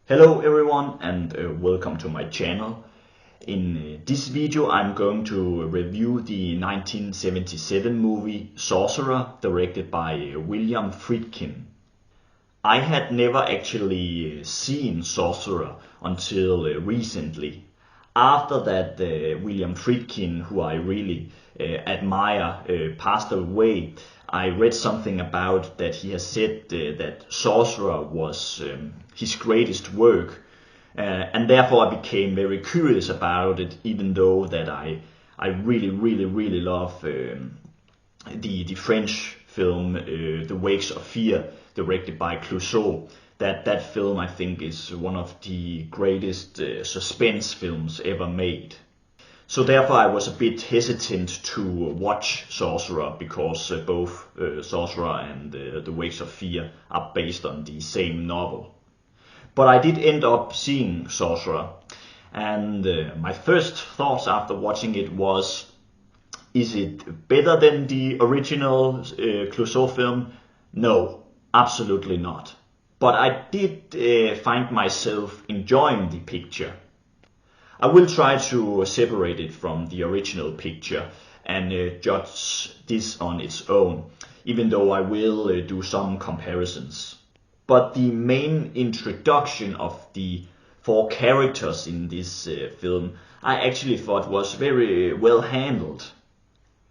Hello everyone and welcome to my channel. In this video I'm going to review the 1977 movie Sorcerer, directed by William Friedkin. I had never actually seen Sorcerer until recently. After that, William Friedkin, who I really admire, passed away. I read something about that he has said that Sorcerer was his greatest work, and therefore I became very curious about it, even though that I really love the French film The Wakes of Fear, directed by Clouseau. That film, I think, is one of the greatest suspense films ever made. So therefore I was a bit hesitant to watch Sorcerer, because both Sorcerer and The Wakes of Fear are based on the same novel. But I did end up seeing Sorcerer, and my first thoughts after watching it was, is it better than the original Clouseau film? No, absolutely not. But I did find myself enjoying the picture. I will try to separate it from the original picture and judge this on its own, even though I will do some comparisons. But the main introduction of the four characters in this film I actually thought was very well handled.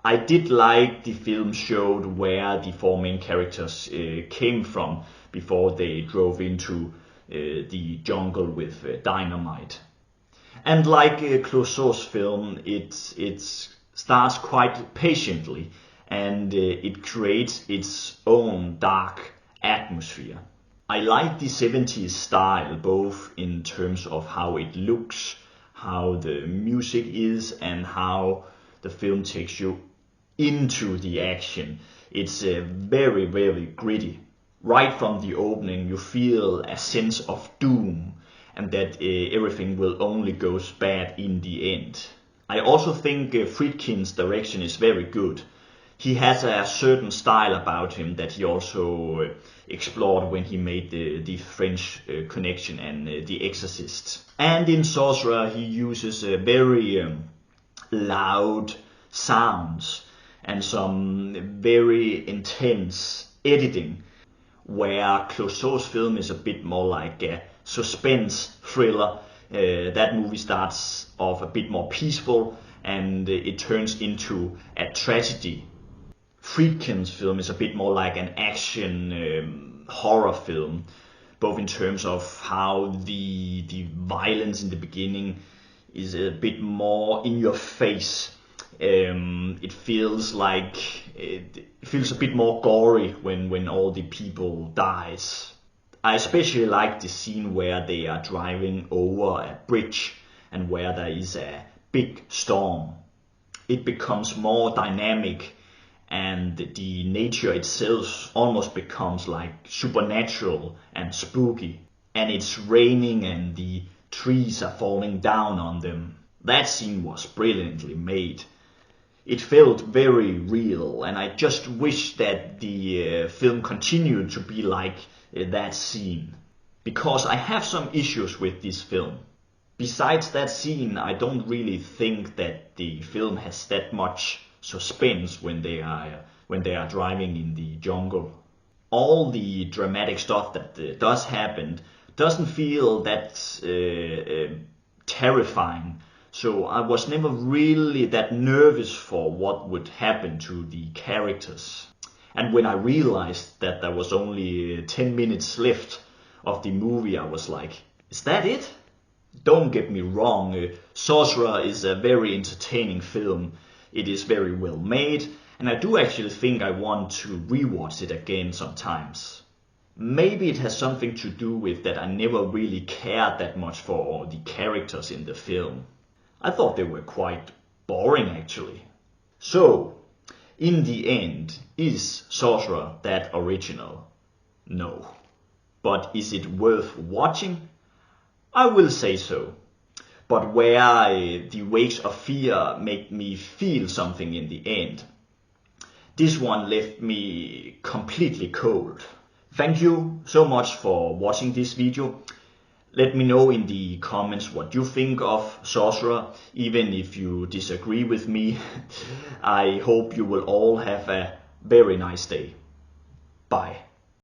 I did like the film showed where the four main characters came from before they drove into the jungle with dynamite. And like Clouseau's film, it starts quite patiently, and it creates its own dark atmosphere. I like the 70s style, both in terms of how it looks, how the music is, and how the film takes you into the action. It's very gritty. Right from the opening you feel a sense of doom, and that everything will only go bad in the end. I also think Friedkin's direction is very good. He has a certain style about him that he also explored when he made the French Connection and The Exorcist. And in Sorcerer he uses very loud sounds and some very intense editing, where Clouseau's film is a bit more like a suspense thriller. That movie starts off a bit more peaceful and it turns into a tragedy. Friedkin's film is a bit more like an action horror film, both in terms of how the violence in the beginning is a bit more in your face. It feels a bit more gory when all the people dies. I especially like the scene where they are driving over a bridge and where there is a big storm. It becomes more dynamic, and the nature itself almost becomes like supernatural and spooky. And it's raining and the trees are falling down on them. That scene was brilliantly made. It felt very real, and I just wish that the film continued to be like that scene, because I have some issues with this film. Besides that scene, I don't really think that the film has that much suspense when they are driving in the jungle. All the dramatic stuff that does happen doesn't feel that terrifying. So I was never really that nervous for what would happen to the characters. And when I realized that there was only 10 minutes left of the movie, I was like, is that it? Don't get me wrong, Sorcerer is a very entertaining film. It is very well made, and I do actually think I want to rewatch it again sometimes. Maybe it has something to do with that I never really cared that much for the characters in the film. I thought they were quite boring actually. So, in the end, is Sorcerer that original? No. But is it worth watching? I will say so. But where The Wakes of Fear made me feel something in the end, this one left me completely cold. Thank you so much for watching this video. Let me know in the comments what you think of Sorcerer, even if you disagree with me. I hope you will all have a very nice day. Bye.